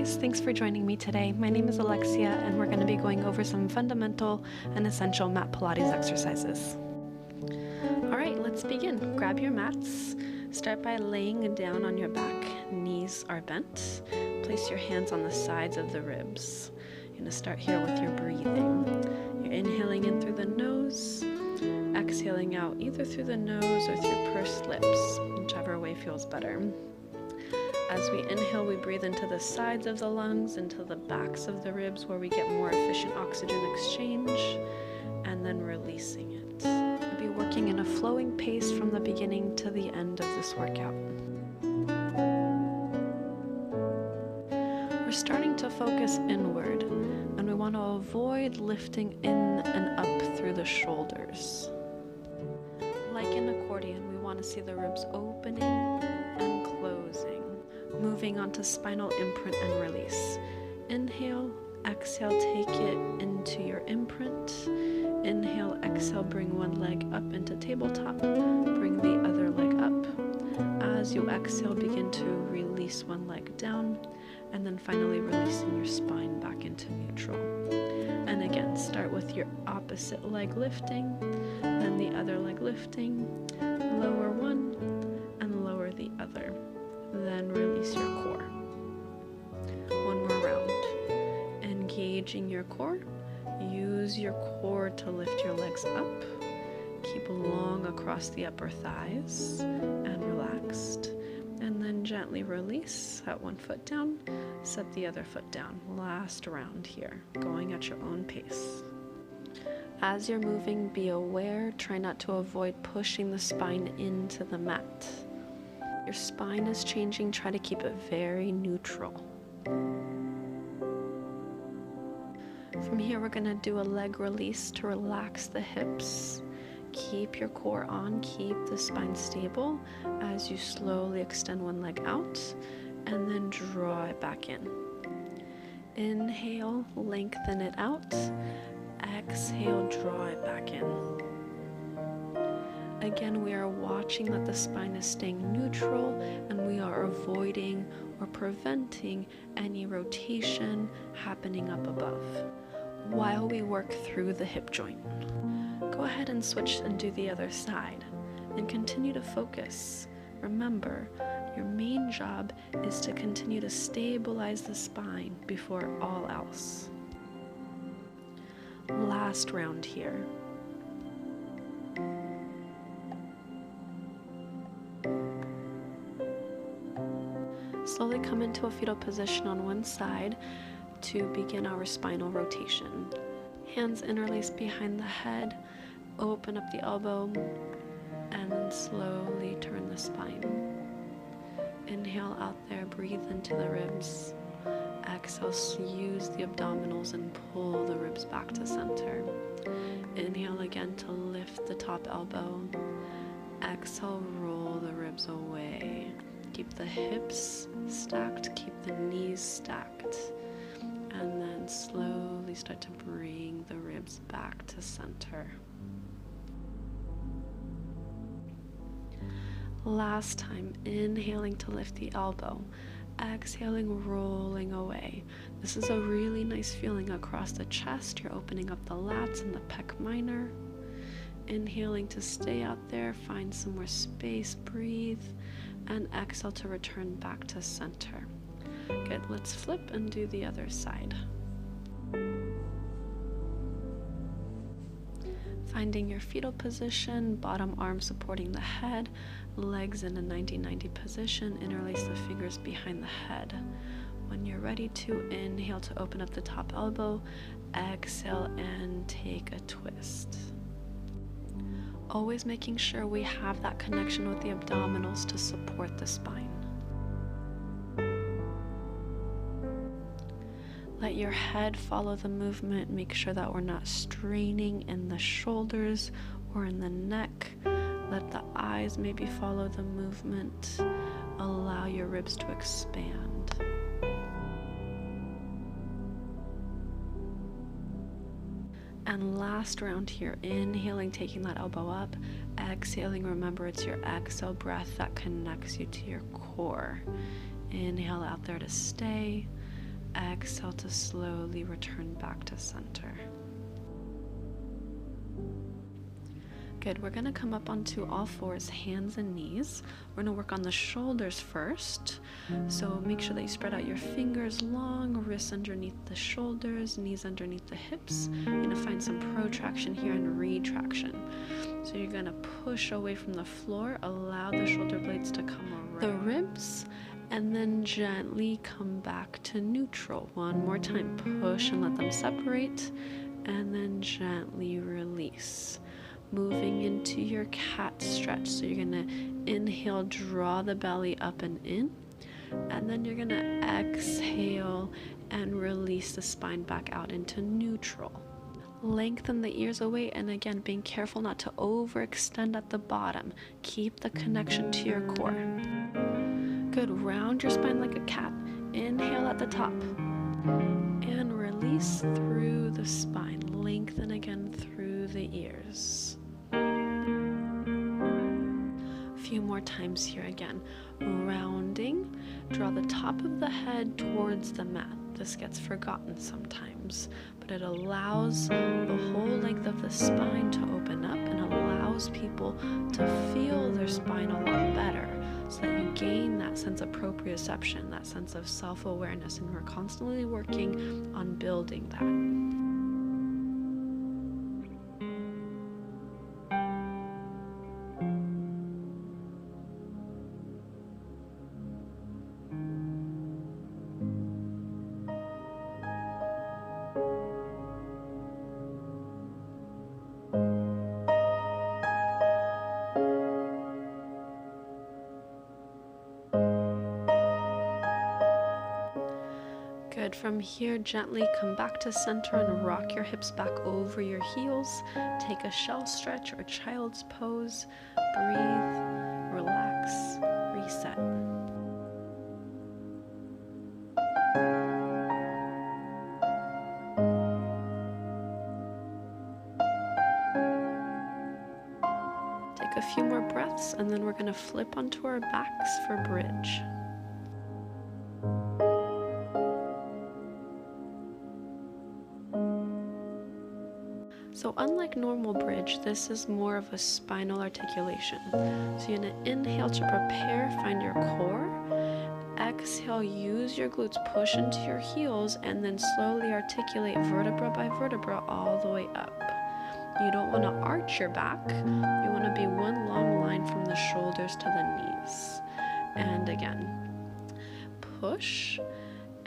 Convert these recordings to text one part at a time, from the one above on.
guys, thanks for joining me today. My name is Alexia and we're going to be going over some fundamental and essential Mat Pilates exercises. Alright, let's begin. Grab your mats. Start by laying down on your back. Knees are bent. Place your hands on the sides of the ribs. You're going to start here with your breathing. You're inhaling in through the nose, exhaling out either through the nose or through pursed lips, whichever way feels better. As we inhale, we breathe into the sides of the lungs, into the backs of the ribs where we get more efficient oxygen exchange, and then releasing it. We'll be working in a flowing pace from the beginning to the end of this workout. We're starting to focus inward, and we want to avoid lifting in and up through the shoulders. Like an accordion, we want to see the ribs opening and closing. Moving on to spinal imprint and release. Inhale, exhale, take it into your imprint. Inhale, exhale, bring one leg up into tabletop. Bring the other leg up. As you exhale, begin to release one leg down. And then finally releasing your spine back into neutral. And again, start with your opposite leg lifting, then the other leg lifting, lower one, and lower the other. Then release your core. One more round. Engaging your core. Use your core to lift your legs up. Keep long across the upper thighs and relaxed. And then gently release. Set one foot down. Set the other foot down. Last round here. Going at your own pace. As you're moving, be aware. Try not to avoid pushing the spine into the mat. Your spine is changing, try to keep it very neutral. From here, we're going to do a leg release to relax the hips. Keep your core on, keep the spine stable as you slowly extend one leg out and then draw it back in. Inhale, lengthen it out. Exhale, draw it back in. Again, we are watching that the spine is staying neutral and we are avoiding or preventing any rotation happening up above while we work through the hip joint. Go ahead and switch and do the other side and continue to focus. Remember, your main job is to continue to stabilize the spine before all else. Last round here. Slowly come into a fetal position on one side to begin our spinal rotation. Hands interlace behind the head, open up the elbow, and then slowly turn the spine. Inhale out there, breathe into the ribs. Exhale, use the abdominals and pull the ribs back to center. Inhale again to lift the top elbow. Exhale, roll the ribs away. Keep the hips stacked, keep the knees stacked, and then slowly start to bring the ribs back to center. Last time, inhaling to lift the elbow, exhaling, rolling away. This is a really nice feeling across the chest. You're opening up the lats and the pec minor. Inhaling to stay out there, find some more space, breathe, and exhale to return back to center. Good, let's flip and do the other side. Finding your fetal position, bottom arm supporting the head, legs in a 90-90 position, interlace the fingers behind the head. When you're ready to, inhale to open up the top elbow, exhale and take a twist. Always making sure we have that connection with the abdominals to support the spine. Let your head follow the movement. Make sure that we're not straining in the shoulders or in the neck. Let the eyes maybe follow the movement. Allow your ribs to expand. And last round here, inhaling, taking that elbow up, exhaling, remember it's your exhale breath that connects you to your core. Inhale out there to stay, exhale to slowly return back to center. Good, we're gonna come up onto all fours, hands and knees. We're gonna work on the shoulders first. So make sure that you spread out your fingers long, wrists underneath the shoulders, knees underneath the hips. You're gonna find some protraction here and retraction. So you're gonna push away from the floor, allow the shoulder blades to come around the ribs, and then gently come back to neutral. One more time, push and let them separate, and then gently release. Moving into your cat stretch. So you're gonna inhale, draw the belly up and in, and then you're gonna exhale and release the spine back out into neutral. Lengthen the ears away, and again, being careful not to overextend at the bottom. Keep the connection to your core. Good, round your spine like a cat. Inhale at the top, and release through the spine. Lengthen again through the ears. Few more times here again. Rounding, draw the top of the head towards the mat. This gets forgotten sometimes, but it allows the whole length of the spine to open up and allows people to feel their spine a lot better, so that you gain that sense of proprioception, that sense of self-awareness, and we're constantly working on building that. Good. From here, gently come back to center and rock your hips back over your heels. Take a shell stretch or child's pose. Breathe, relax, reset. Take a few more breaths, and then we're going to flip onto our backs for bridge. So unlike normal bridge, this is more of a spinal articulation. So you're going to inhale to prepare, find your core. Exhale, use your glutes, push into your heels, and then slowly articulate vertebra by vertebra all the way up. You don't want to arch your back. You want to be one long line from the shoulders to the knees. And again, push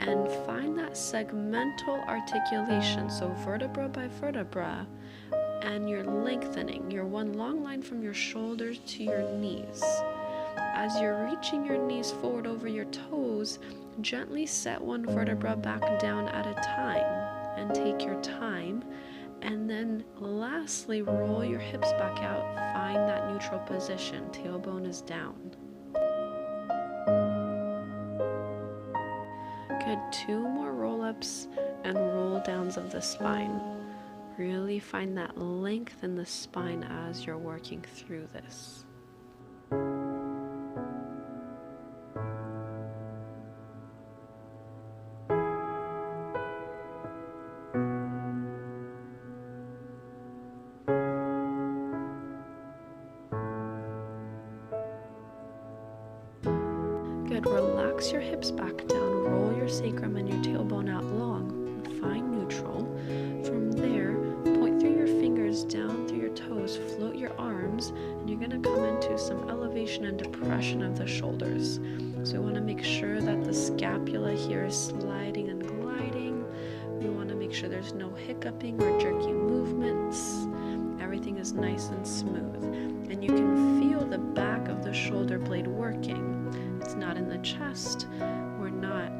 and find that segmental articulation. So vertebra by vertebra, and you're lengthening. You're one long line from your shoulders to your knees. As you're reaching your knees forward over your toes, gently set one vertebra back down at a time, and take your time. And then lastly, roll your hips back out. Find that neutral position. Tailbone is down. Good. 2 more roll-ups and roll-downs of the spine. Really find that length in the spine as you're working through this. Good. Relax your hips back down. Roll your sacrum and your tailbone out long. Find neutral. From there, point through your fingers down through your toes. Float your arms, and you're going to come into some elevation and depression of the shoulders. So we want to make sure that the scapula here is sliding and gliding. We want to make sure there's no hiccuping or jerky movements. Everything is nice and smooth. And you can feel the back of the shoulder blade working. It's not in the chest. We're not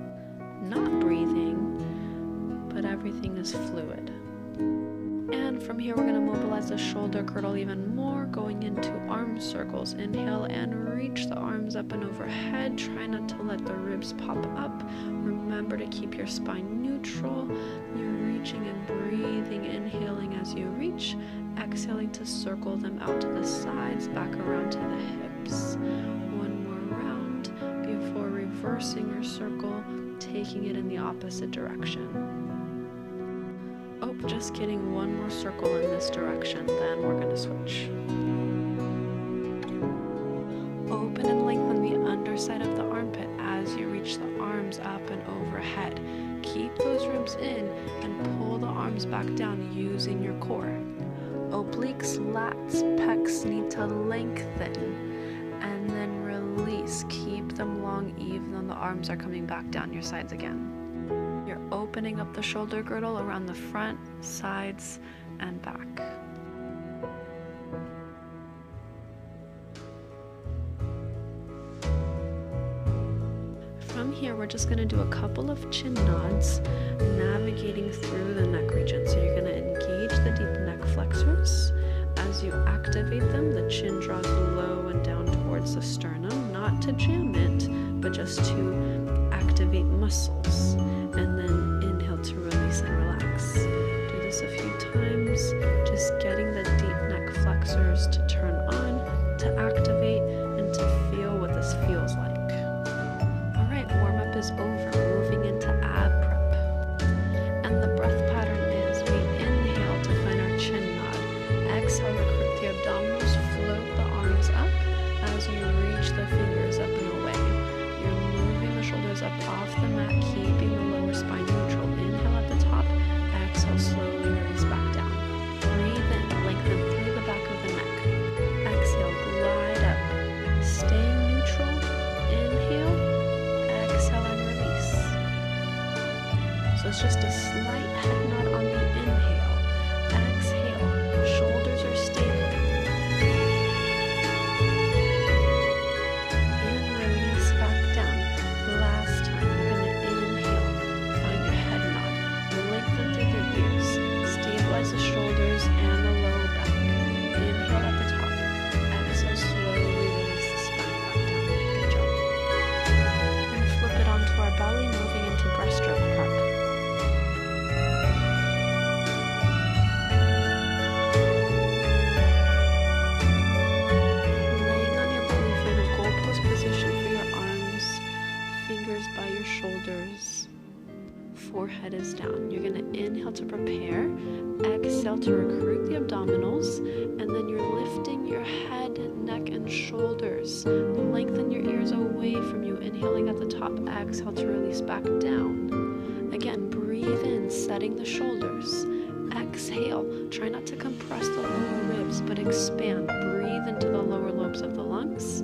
breathing, but everything is fluid. And from here, we're going to mobilize the shoulder girdle even more, going into arm circles. Inhale and reach the arms up and overhead. Try not to let the ribs pop up. Remember to keep your spine neutral. You're reaching and breathing, inhaling as you reach, exhaling to circle them out to the sides, back around to the hips. One more round before reversing your circle. taking it in the opposite direction. Oh, just kidding, one more circle in this direction, then we're going to switch. Open and lengthen the underside of the armpit as you reach the arms up and overhead. Keep those ribs in and pull the arms back down using your core. Obliques, lats, pecs need to lengthen and then release. Keep them long even though the arms are coming back down your sides again. You're opening up the shoulder girdle around the front, sides, and back. From here, we're just going to do a couple of chin nods, navigating through the neck region. So you're going to engage the deep neck flexors. As you activate them, the chin draws low and down towards the sternum, not to jam it, but just to activate muscles. And then inhale to release and relax. Do this a few times, just getting the deep neck flexors to turn on, to activate, and to feel what this feels like. Warm-up is over, moving into ab prep. And the breath pattern is we inhale to find our chin nod. Exhale, recruit the abdominals, float the arms up as you reach the fingers up and away. You're moving the shoulders up off the mat, keeping the lower spine neutral. Inhale at the top, exhale, slowly release back down. Breathe in, lengthen through the back of the neck. Exhale, glide up, staying neutral. Inhale. Exhale and release. So it's just a slight head nod on the inhale. Exhale, shoulders are stable. And release back down. Last time, you're going to inhale, find your head nod. Lengthen through the ears. Stabilize the shoulders and the low back. Inhale at the top. Exhale, slowly release the spine back down. Good job. Flip it onto our belly, moving into breaststroke prep. Laying on your belly, find a goal pose position for your arms, fingers by your shoulders, forehead is down. You're going to inhale to prepare, exhale to recruit the abdominals, and then you're lifting your head, neck, and shoulders. Lengthen your ears away from you, inhaling at the top, exhale to release back down. Again, breathe in, setting the shoulders. Exhale, try not to compress the lower ribs, but expand. Breathe into the lower lobes of the lungs.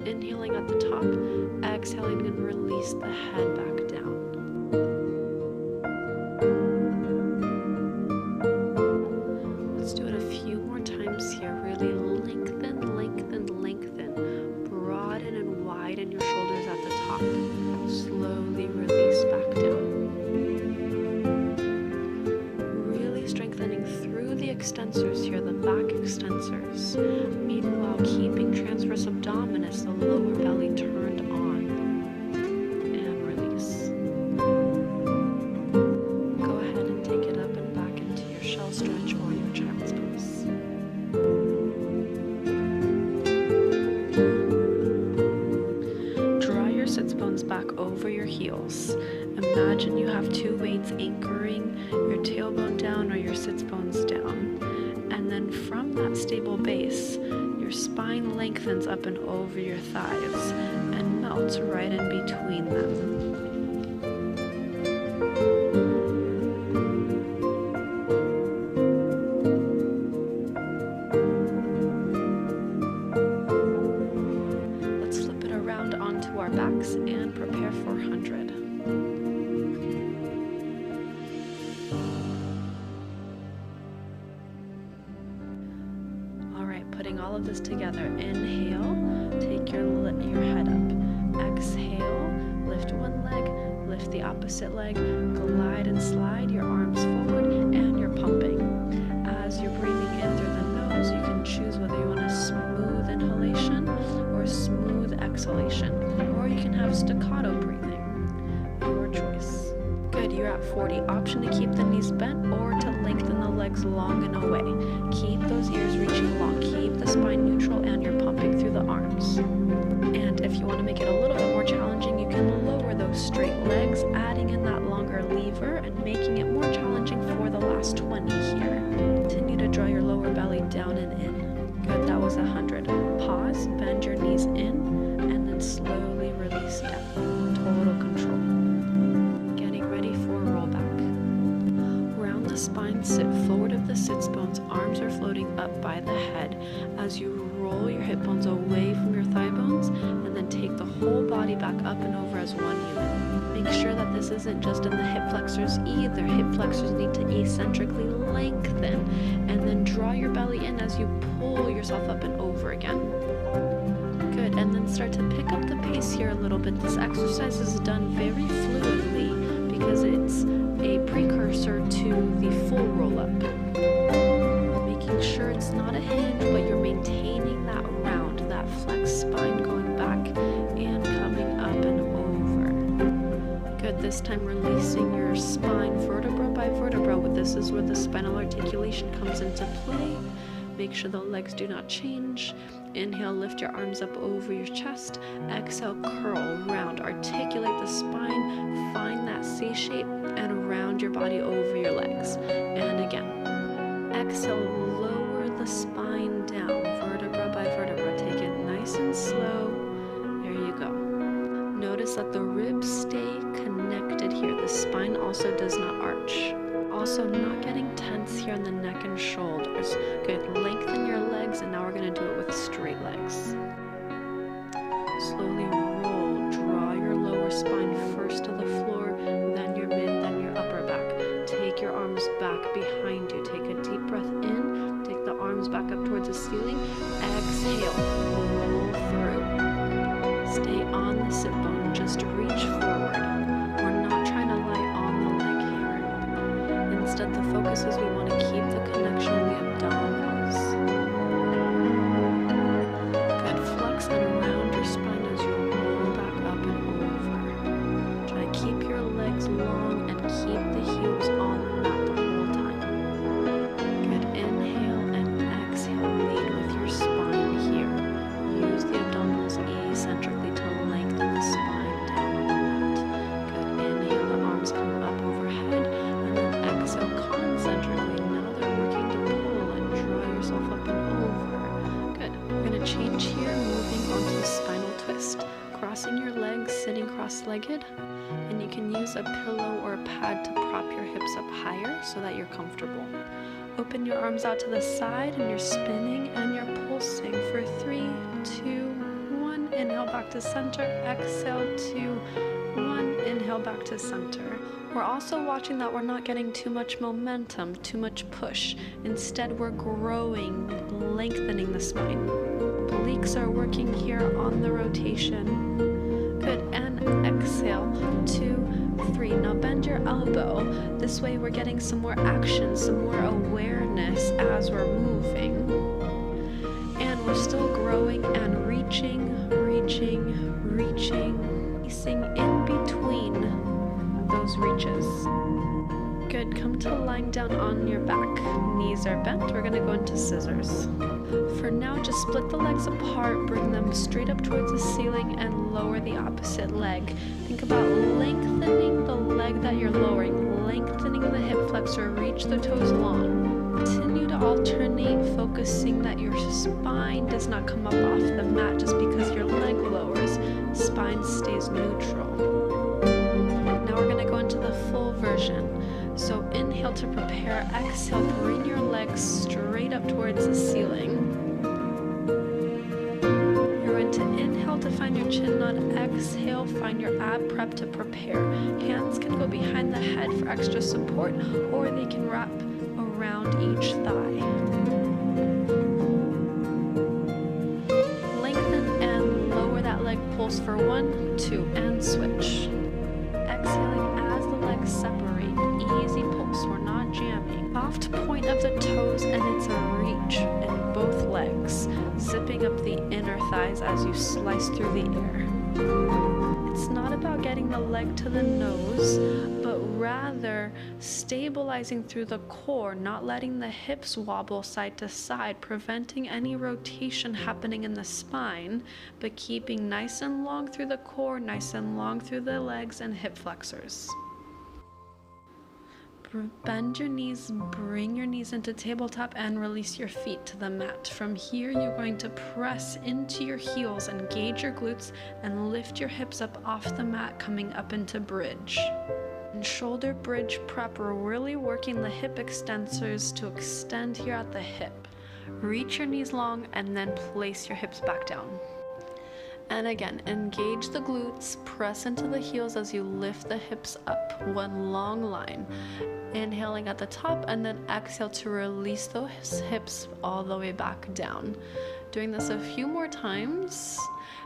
Inhaling at the top, exhaling and release the head back down. Let's do it a few more times here. Really lengthen, lengthen, lengthen. Broaden and widen your shoulders at the top. Slowly release back down. Really strengthening through the extensors here, the back extensors. Meanwhile, keeping transverse abdominis, the lower belly turned on. And release. Go ahead and take it up and back into your shell stretch or your child's pose. Draw your sits bones back over your heels. Imagine you have two weights anchoring your tailbone down or your sits bones down. And then from that stable base, your spine lengthens up and over your thighs and melts right in between them. Let's flip it around onto our backs and prepare for 100. Putting all of this together. Inhale, take your head up. Exhale, lift one leg, lift the opposite leg, glide and slide your arms forward, and you're pumping. As you're breathing in through the nose, you can choose whether you want a smooth inhalation or smooth exhalation, or you can have staccato breathing. Your choice. Good, you're at 40. Option to keep the knees bent or to lengthen the legs long and away. Keep those ears reaching long. Keep the spine neutral and you're pumping through the arms. And if you want to make it a little bit more challenging, you can lower those straight legs, adding in that longer lever and making it more challenging for the last 20 here. Continue to draw your lower belly down and in. Good, that was 100. Pause, bend your knees in, and then slowly release down. Total control. Getting ready for rollback. Round the spine, sit forward of the sits bones, arms are floating up by the head as you roll your hip bones away from your thigh bones, and then take the whole body back up and over as one unit. Make sure that this isn't just in the hip flexors either. Hip flexors need to eccentrically lengthen, and then draw your belly in as you pull yourself up and over again. Good, and then start to pick up the pace here a little bit. This exercise is done very fluidly because it's a precursor to the full roll-up. Making sure it's not a hinge, but you're maintaining that round, that flexed spine going back and coming up and over. Good, this time releasing your spine vertebra by vertebra. This is where the spinal articulation comes into play. Make sure the legs do not change. Inhale, lift your arms up over your chest. Exhale, curl, round, articulate the spine, find that C shape, and round your body over your legs. And again, exhale, lower the spine down, vertebra by vertebra. Take it nice and slow. There you go. Notice that the ribs stay connected here. The spine also does not arch. Also not getting tense here in the neck and shoulders. Good, lengthen your legs, and now we're going to do it with straight legs. Slowly roll, draw your lower spine first to the floor, then your mid, then your upper back. Take your arms back behind you. Take a deep breath in, take the arms back up towards the ceiling. Exhale, roll through. Stay on the sit bone, just reach forward. We're not trying to lie on the leg here. Instead, the focus is we want to keep the connection in the abdominals. Good, flex and round your spine as you roll back up and over. Try to keep your legs long and keep the heels on the mat the whole time. Good, inhale and exhale, lead with your spine here. Use the abdominals eccentrically to lengthen the spine down on the mat. Good, inhale, the arms come up overhead, and then exhale concentrically. Now they're working to pull and draw yourself up and over. Good, we're going to change here, moving on to a spinal twist. Crossing your legs, sitting cross-legged, and you can use a pillow or a pad to prop your hips up higher so that you're comfortable. Open your arms out to the side, and you're spinning and you're pulsing for 3, 2, 1. Inhale back to center, exhale 2, 1. Inhale back to center. We're also watching that we're not getting too much momentum, too much push. Instead, we're growing, lengthening the spine. Obliques are working here on the rotation. Good, and exhale, 2, 3. Now bend your elbow. This way we're getting some more action, some more awareness as we're moving. And we're still growing and reaching, reaching, reaching, piecing in between those reaches. Good, come to lying down on your back. Knees are bent. We're going to go into scissors. For now, just split the legs apart, bring them straight up towards the ceiling, and lower the opposite leg. Think about lengthening the leg that you're lowering, lengthening the hip flexor, reach the toes long. Continue to alternate, focusing that your spine does not come up off the mat just because your leg lowers. Spine stays neutral. Now we're going to go into the full version. So inhale to prepare, exhale, bring your legs straight up towards the ceiling. You're going to inhale to find your chin nod, exhale, find your ab prep to prepare. Hands can go behind the head for extra support, or they can wrap around each thigh. Lengthen and lower that leg pulse for 1, 2, and switch. Exhaling as the legs separate. Easy pulse, we're not jamming. Soft point of the toes, and it's a reach in both legs, zipping up the inner thighs as you slice through the air. It's not about getting the leg to the nose, but rather together, stabilizing through the core, not letting the hips wobble side to side, preventing any rotation happening in the spine, but keeping nice and long through the core, nice and long through the legs and hip flexors. Bend your knees, bring your knees into tabletop, and release your feet to the mat. From here, you're going to press into your heels, engage your glutes, and lift your hips up off the mat, coming up into bridge. In shoulder bridge prep, we're really working the hip extensors to extend here at the hip. Reach your knees long, and then place your hips back down. And again, engage the glutes, press into the heels as you lift the hips up, one long line. Inhaling at the top, and then exhale to release those hips all the way back down. Doing this a few more times,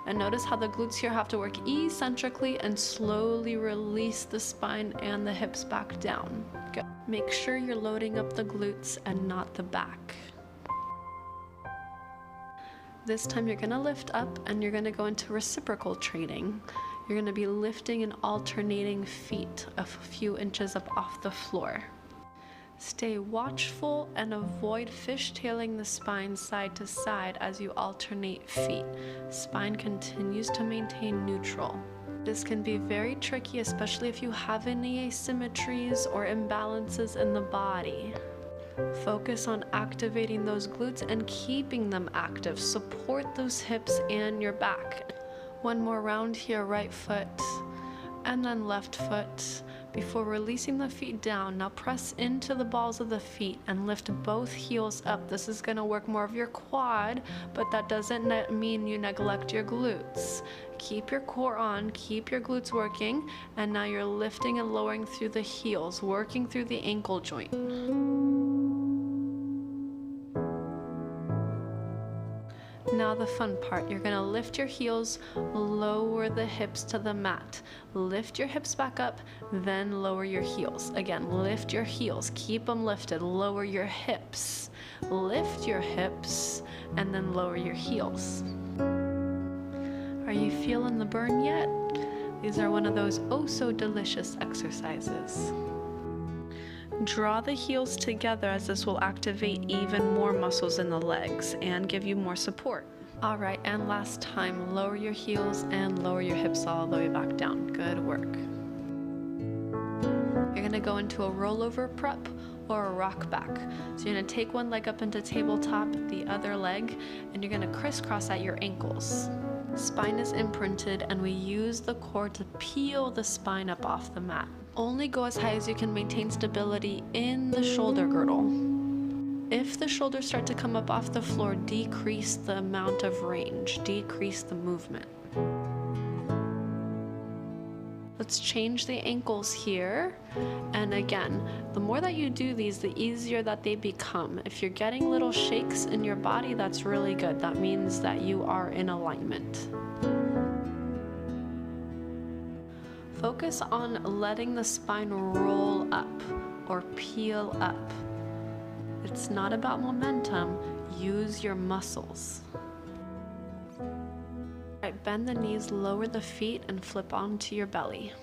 and notice how the glutes here have to work eccentrically and slowly release the spine and the hips back down. Good. Make sure you're loading up the glutes and not the back. This time you're going to lift up and you're going to go into reciprocal training. You're going to be lifting and alternating feet a few inches up off the floor. Stay watchful and avoid fishtailing the spine side to side as you alternate feet. Spine continues to maintain neutral. This can be very tricky, especially if you have any asymmetries or imbalances in the body. Focus on activating those glutes and keeping them active. Support those hips and your back. One more round here, right foot and then left foot before releasing the feet down. Now press into the balls of the feet and lift both heels up. This is going to work more of your quad, but that doesn't mean you neglect your glutes. Keep your core on, keep your glutes working, and now you're lifting and lowering through the heels, working through the ankle joint. Now the fun part, you're going to lift your heels, lower the hips to the mat. Lift your hips back up, then lower your heels. Again, lift your heels, keep them lifted, lower your hips. Lift your hips, and then lower your heels. Are you feeling the burn yet? These are one of those oh so delicious exercises. Draw the heels together as this will activate even more muscles in the legs and give you more support. All right, and last time, lower your heels and lower your hips all the way back down. Good work. You're gonna go into a rollover prep or a rock back. So you're gonna take one leg up into tabletop, the other leg, and you're gonna crisscross at your ankles. Spine is imprinted, and we use the core to peel the spine up off the mat. Only go as high as you can maintain stability in the shoulder girdle. If the shoulders start to come up off the floor, decrease the amount of range, decrease the movement. Let's change the ankles here. And again, the more that you do these, the easier that they become. If you're getting little shakes in your body, that's really good. That means that you are in alignment. Focus on letting the spine roll up or peel up. It's not about momentum. Use your muscles. All right, bend the knees, lower the feet, and flip onto your belly.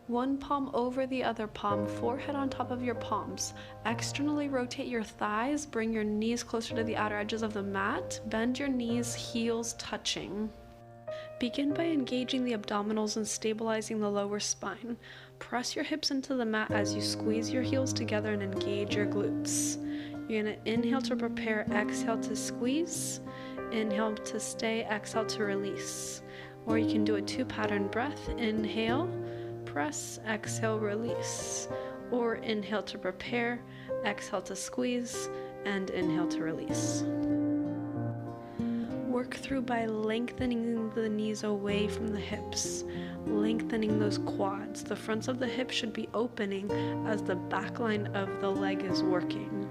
One palm over the other palm, forehead on top of your palms. Externally rotate your thighs, bring your knees closer to the outer edges of the mat. Bend your knees, heels touching. Begin by engaging the abdominals and stabilizing the lower spine. Press your hips into the mat as you squeeze your heels together and engage your glutes. You're going to inhale to prepare, exhale to squeeze, inhale to stay, exhale to release. Or you can do a 2-pattern breath. Inhale, press, exhale, release. Or inhale to prepare, exhale to squeeze, and inhale to release. Work through by lengthening the knees away from the hips, lengthening those quads. The fronts of the hips should be opening as the back line of the leg is working.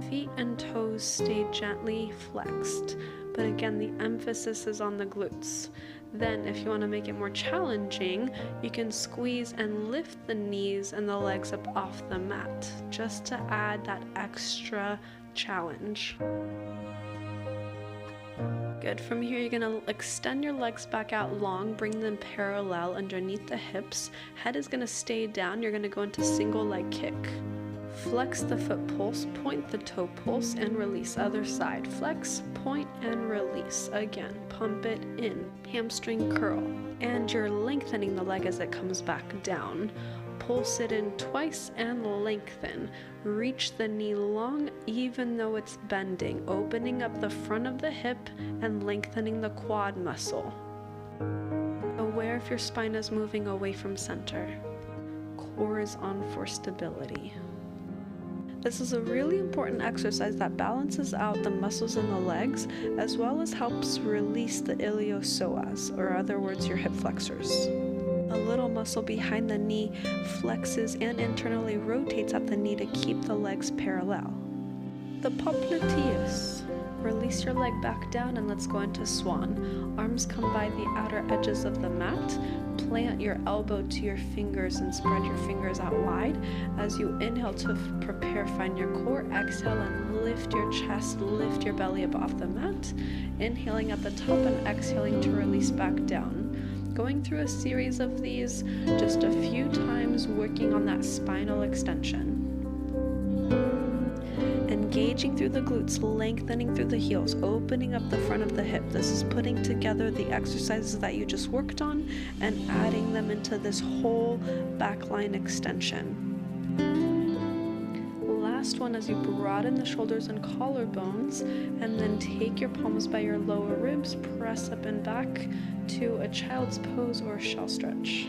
Feet and toes stay gently flexed, but again, the emphasis is on the glutes. Then, if you want to make it more challenging, you can squeeze and lift the knees and the legs up off the mat, just to add that extra challenge. Good. From here, you're gonna extend your legs back out long, bring them parallel underneath the hips. Head is gonna stay down. You're gonna go into single leg kick. Flex the foot pulse, point the toe pulse, and release. Other side. Flex, point, and release. Again, pump it in. Hamstring curl. And you're lengthening the leg as it comes back down. Pulse it in twice and lengthen. Reach the knee long even though it's bending, opening up the front of the hip and lengthening the quad muscle. Aware if your spine is moving away from center. Core is on for stability. This is a really important exercise that balances out the muscles in the legs as well as helps release the iliopsoas, or other words, your hip flexors. A little muscle behind the knee flexes and internally rotates at the knee to keep the legs parallel. The popliteus. Release your leg back down and let's go into swan. Arms come by the outer edges of the mat. Plant your elbow to your fingers and spread your fingers out wide. As you inhale to prepare, find your core. Exhale and lift your chest, lift your belly up off the mat. Inhaling at the top and exhaling to release back down. Going through a series of these just a few times, working on that spinal extension. Engaging through the glutes, lengthening through the heels, opening up the front of the hip. This is putting together the exercises that you just worked on and adding them into this whole backline extension. Last one, as you broaden the shoulders and collarbones, and then take your palms by your lower ribs, press up and back to a child's pose or shell stretch.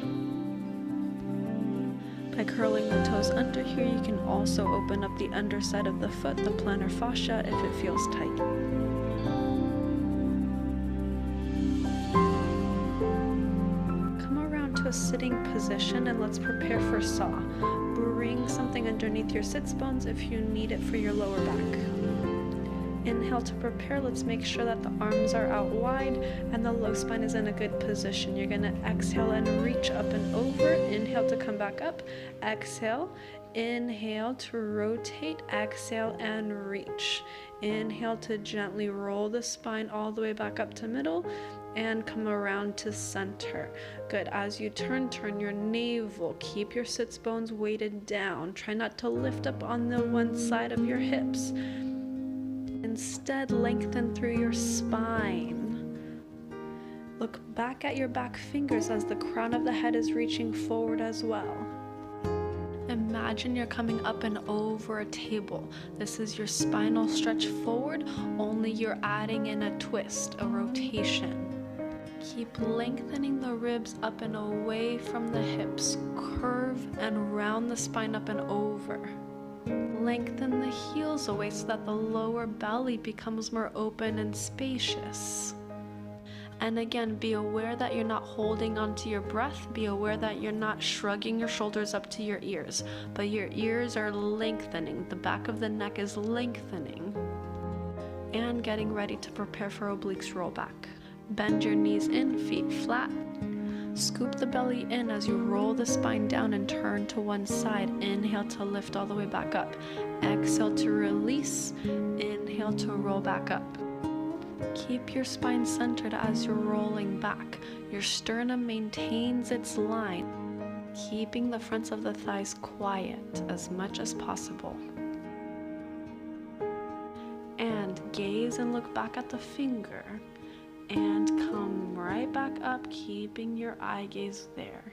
By curling the toes under here, you can also open up the underside of the foot, the plantar fascia, if it feels tight. Come around to a sitting position and let's prepare for saw. Bring something underneath your sits bones if you need it for your lower back. Inhale to prepare. Let's make sure that the arms are out wide and the low spine is in a good position. You're gonna exhale and reach up and over. Inhale to come back up. Exhale. Inhale to rotate. Exhale and reach. Inhale to gently roll the spine all the way back up to middle and come around to center. Good. As you turn your navel. Keep your sits bones weighted down. Try not to lift up on the one side of your hips. Instead, lengthen through your spine. Look back at your back fingers as the crown of the head is reaching forward as well. Imagine you're coming up and over a table. This is your spinal stretch forward, only you're adding in a twist, a rotation. Keep lengthening the ribs up and away from the hips. Curve and round the spine up and over. Lengthen the heels away so that the lower belly becomes more open and spacious. And again, be aware that you're not holding onto your breath. Be aware that you're not shrugging your shoulders up to your ears, but your ears are lengthening. The back of the neck is lengthening. And getting ready to prepare for obliques roll back. Bend your knees in, feet flat. Scoop the belly in as you roll the spine down and turn to one side. Inhale to lift all the way back up. Exhale to release. Inhale to roll back up. Keep your spine centered as you're rolling back. Your sternum maintains its line, keeping the fronts of the thighs quiet as much as possible. And gaze and look back at the finger. And come right back up, keeping your eye gaze there.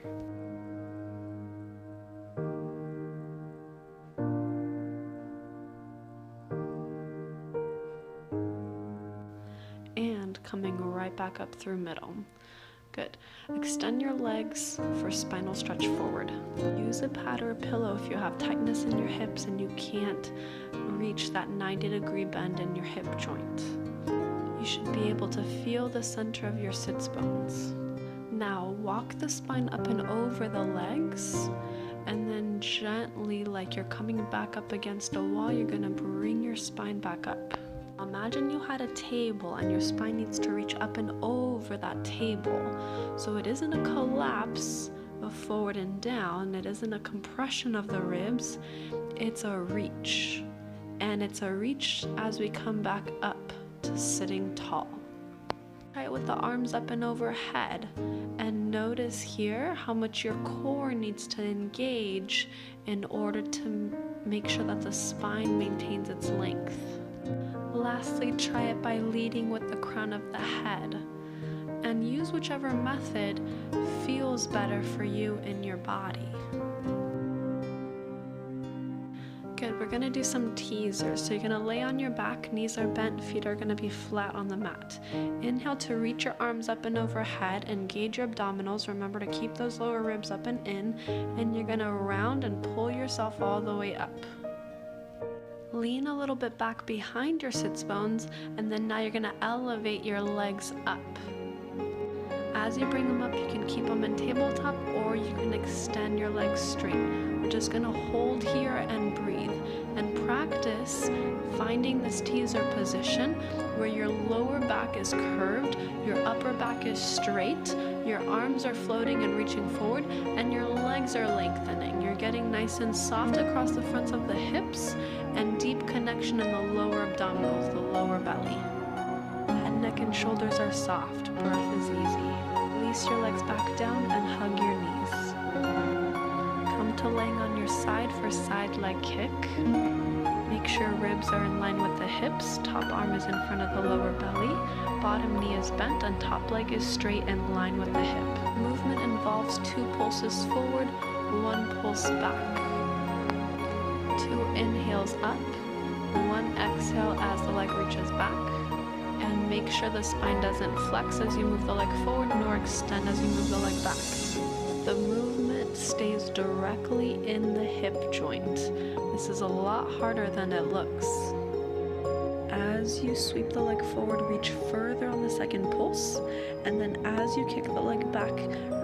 And coming right back up through middle. Good. Extend your legs for spinal stretch forward. Use a pad or a pillow if you have tightness in your hips and you can't reach that 90-degree bend in your hip joint. You should be able to feel the center of your sits bones. Now walk the spine up and over the legs, and then gently, like you're coming back up against a wall, you're gonna bring your spine back up. Imagine you had a table and your spine needs to reach up and over that table. So it isn't a collapse of forward and down, it isn't a compression of the ribs, it's a reach. And it's a reach as we come back up to sitting tall. Try it with the arms up and overhead, and notice here how much your core needs to engage in order to make sure that the spine maintains its length. Lastly, try it by leading with the crown of the head, and use whichever method feels better for you in your body. Good, we're gonna do some teasers. So you're gonna lay on your back, knees are bent, feet are gonna be flat on the mat. Inhale to reach your arms up and overhead, engage your abdominals. Remember to keep those lower ribs up and in, and you're gonna round and pull yourself all the way up. Lean a little bit back behind your sits bones, and then now you're gonna elevate your legs up. As you bring them up, you can keep them in tabletop, or you can extend your legs straight. We're just gonna hold here and breathe, and practice finding this teaser position where your lower back is curved, your upper back is straight, your arms are floating and reaching forward, and your legs are lengthening. You're getting nice and soft across the fronts of the hips, and deep connection in the lower abdominals, the lower belly. Head, neck, and shoulders are soft. Breath is easy. Release your legs back down and hug your knees. Come to laying on your side for side leg kick. Make sure ribs are in line with the hips. Top arm is in front of the lower belly. Bottom knee is bent and top leg is straight in line with the hip. Movement involves 2 pulses forward, 1 pulse back. 2 inhales up, 1 exhale as the leg reaches back. And make sure the spine doesn't flex as you move the leg forward, nor extend as you move the leg back. The movement stays directly in the hip joint. This is a lot harder than it looks. As you sweep the leg forward, reach further on the second pulse, and then as you kick the leg back,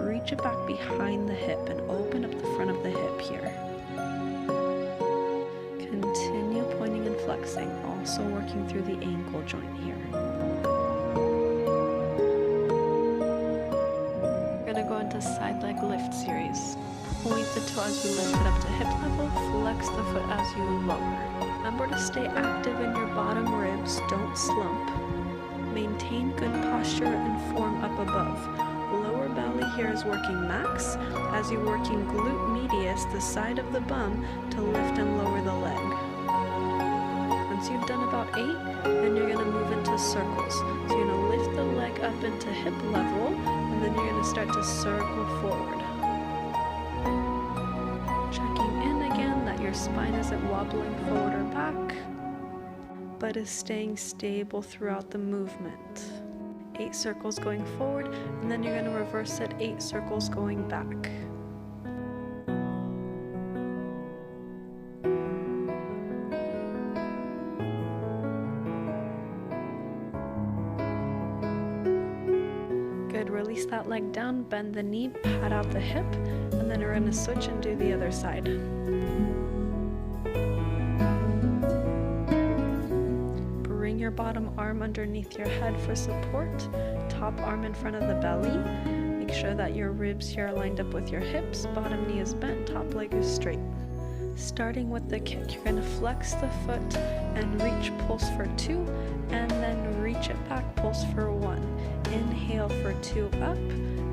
reach it back behind the hip and open up the front of the hip here. Continue pointing and flexing, also working through the ankle joint here. We're gonna go into side leg lift series. Point the toe as you lift it up to hip level, flex the foot as you lower. Remember to stay active in your bottom ribs, don't slump. Maintain good posture and form up above. Lower belly here is working max as you're working glute medius, the side of the bum, to lift and lower the leg. Once you've done about 8, then you're going to move into circles. So you're going to lift the leg up into hip level, and then you're going to start to circle forward. Checking in again that your spine isn't wobbling forward or back, but is staying stable throughout the movement. 8 circles going forward, and then you're going to reverse it 8 circles going back. Good, release that leg down, bend the knee, pat out the hip, and then we're going to switch and do the other side. Bring your bottom arm underneath your head for support, top arm in front of the belly. Make sure that your ribs here are lined up with your hips, bottom knee is bent, top leg is straight. Starting with the kick, you're going to flex the foot and reach, pulse for 2, and then reach it back, pulse for 1. Inhale for 2 up,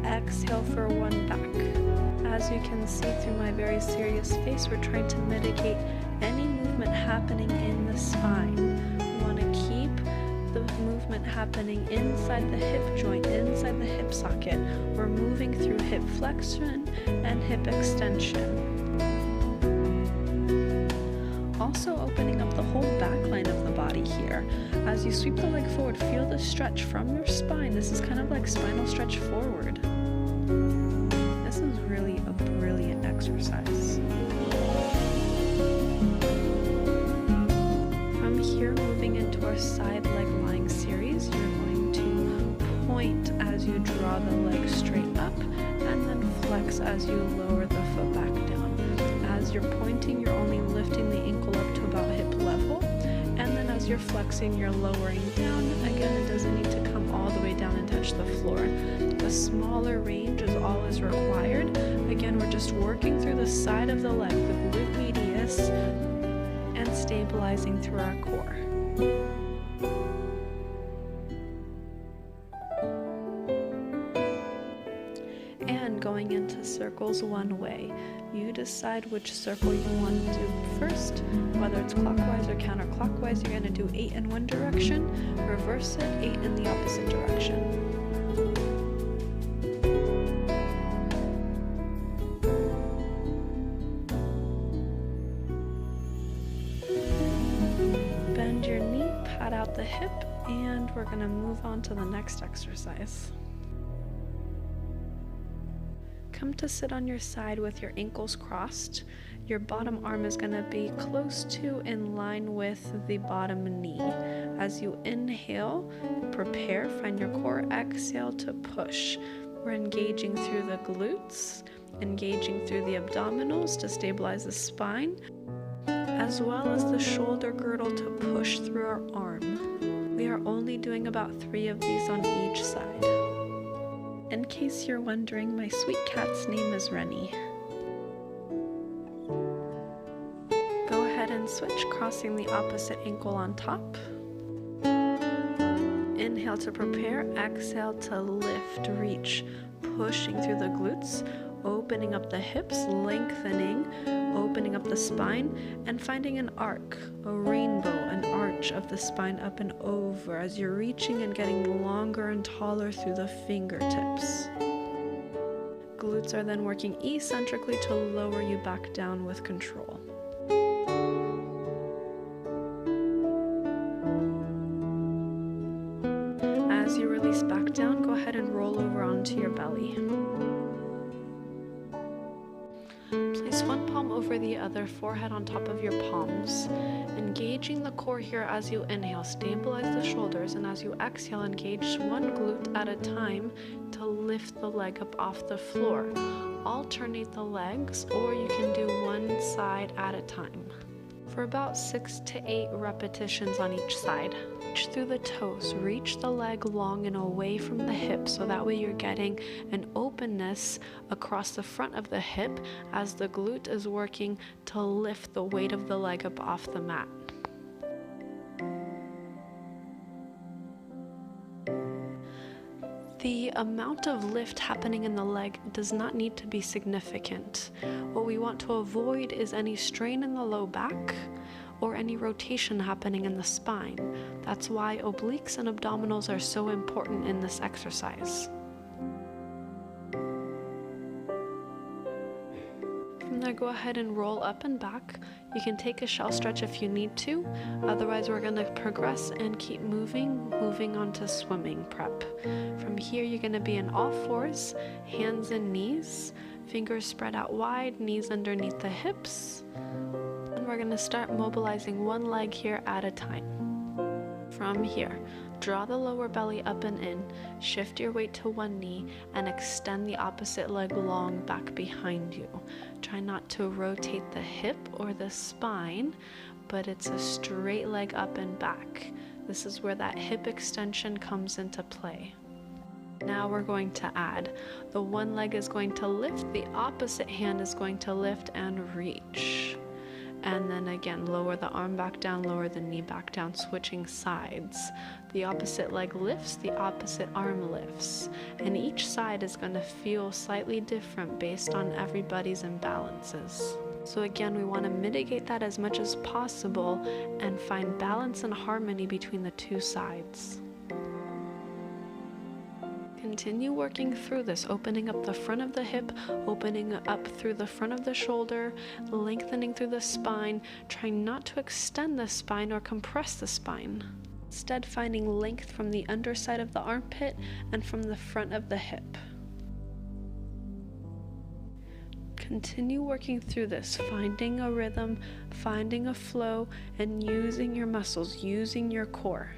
exhale for 1 back. As you can see through my very serious face, we're trying to mitigate any movement happening in the spine. We want to keep the movement happening inside the hip joint, inside the hip socket. We're moving through hip flexion and hip extension. Also opening up the whole back line of the body here. As you sweep the leg forward, feel the stretch from your spine. This is kind of like spinal stretch forward. This is really a brilliant exercise. From here, moving into our side leg lying series, you're going to point as you draw the leg straight up, and then flex as you lower the foot back down. As you're pointing, you're only lifting the ankle up to about hip level, and then as you're flexing, you're lowering down. Again, it doesn't need to come all the way down and touch the floor. A smaller range is all is required. Again, we're just working through the side of the leg, the glute medius, and stabilizing through our core. going into circles one way. You decide which circle you want to do first, whether it's clockwise or counterclockwise. You're going to do 8 in one direction, reverse it, 8 in the opposite direction. Bend your knee, pat out the hip, and we're going to move on to the next exercise. Come to sit on your side with your ankles crossed. Your bottom arm is going to be close to in line with the bottom knee. As you inhale, prepare, find your core, exhale to push. We're engaging through the glutes, engaging through the abdominals to stabilize the spine, as well as the shoulder girdle to push through our arm. We are only doing about 3 of these on each side. In case you're wondering, my sweet cat's name is Rennie. Go ahead and switch, crossing the opposite ankle on top. Inhale to prepare, exhale to lift, reach, pushing through the glutes, opening up the hips, lengthening, opening up the spine, and finding an arc, a rainbow, an arch of the spine up and over as you're reaching and getting longer and taller through the fingertips. Glutes are then working eccentrically to lower you back down with control. As you release back down, go ahead and roll over onto your belly. Place one palm over the other, forehead on top of your palms. Engaging the core here as you inhale, stabilize the shoulders, and as you exhale, engage one glute at a time to lift the leg up off the floor. Alternate the legs, or you can do one side at a time. For about 6 to 8 repetitions on each side. Reach through the toes, reach the leg long and away from the hip, so that way you're getting an openness across the front of the hip as the glute is working to lift the weight of the leg up off the mat. The amount of lift happening in the leg does not need to be significant. What we want to avoid is any strain in the low back or any rotation happening in the spine. That's why obliques and abdominals are so important in this exercise. From there, go ahead and roll up and back. You can take a shell stretch if you need to. Otherwise, we're going to progress and keep moving on to swimming prep. From here, you're going to be in all fours, hands and knees, fingers spread out wide, knees underneath the hips. And we're going to start mobilizing one leg here at a time. From here, draw the lower belly up and in, shift your weight to one knee, and extend the opposite leg long back behind you. Try not to rotate the hip or the spine, but it's a straight leg up and back. This is where that hip extension comes into play. Now we're going to add. The one leg is going to lift, the opposite hand is going to lift and reach. And then again, lower the arm back down, lower the knee back down, switching sides. The opposite leg lifts, the opposite arm lifts. And each side is going to feel slightly different based on everybody's imbalances. So again, we want to mitigate that as much as possible and find balance and harmony between the two sides. Continue working through this, opening up the front of the hip, opening up through the front of the shoulder, lengthening through the spine, trying not to extend the spine or compress the spine. Instead, finding length from the underside of the armpit and from the front of the hip. Continue working through this, finding a rhythm, finding a flow, and using your muscles, using your core.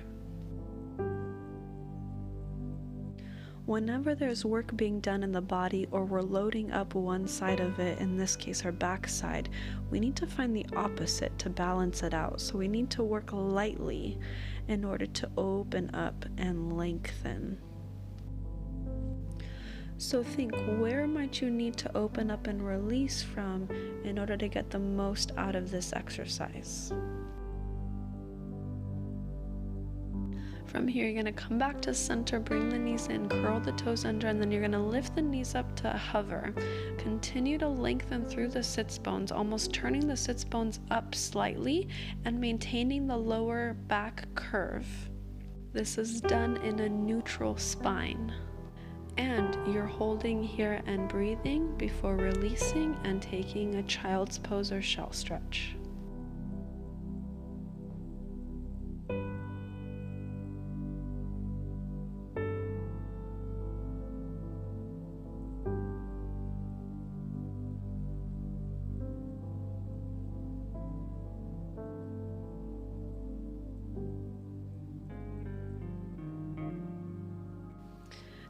Whenever there's work being done in the body or we're loading up one side of it, in this case our back side, we need to find the opposite to balance it out. So we need to work lightly in order to open up and lengthen. So think, where might you need to open up and release from in order to get the most out of this exercise? From here, you're going to come back to center, bring the knees in, curl the toes under, and then you're going to lift the knees up to hover. Continue to lengthen through the sits bones, almost turning the sits bones up slightly and maintaining the lower back curve. This is done in a neutral spine. And you're holding here and breathing before releasing and taking a child's pose or shell stretch.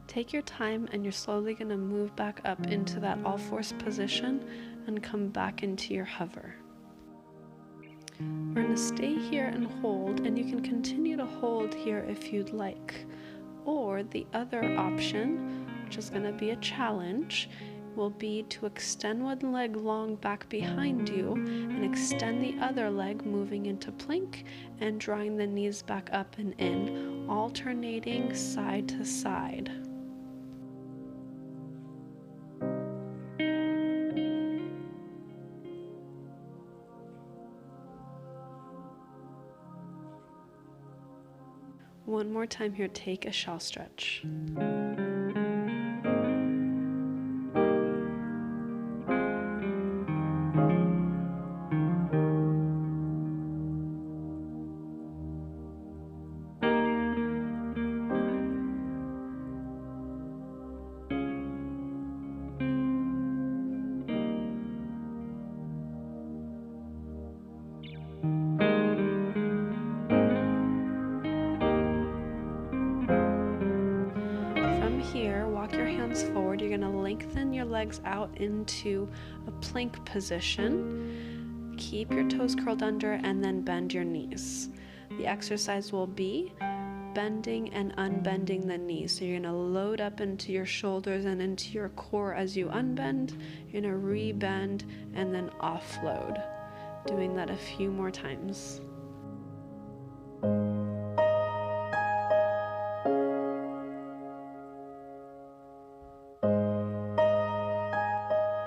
Take your time, and you're slowly going to move back up into that all-fours position and come back into your hover. We're going to stay here and hold, and you can continue to hold here if you'd like. Or the other option, which is going to be a challenge, will be to extend one leg long back behind you and extend the other leg, moving into plank and drawing the knees back up and in, alternating side to side. One more time here, take a shell stretch. Here, walk your hands forward. You're going to lengthen your legs out into a plank position. Keep your toes curled under and then bend your knees. The exercise will be bending and unbending the knees. So you're going to load up into your shoulders and into your core as you unbend. You're going to rebend and then offload. Doing that a few more times.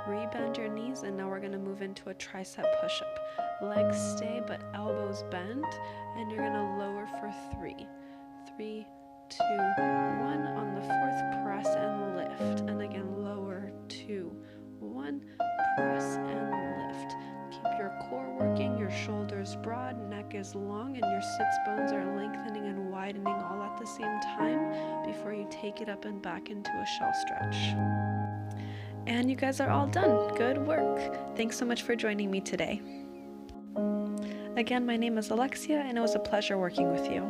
Rebend your knees, and now we're going to move into a tricep push-up. Legs stay but elbows bend, and you're going to lower for 3. 3, 2, 1. On the 4th, press and lift. And again, lower, 2, 1. Press and lift. Keep your core working, your shoulders broad, neck is long, and your sits bones are lengthening and widening all at the same time before you take it up and back into a shell stretch. And you guys are all done. Good work. Thanks so much for joining me today. Again, my name is Alexia, and it was a pleasure working with you.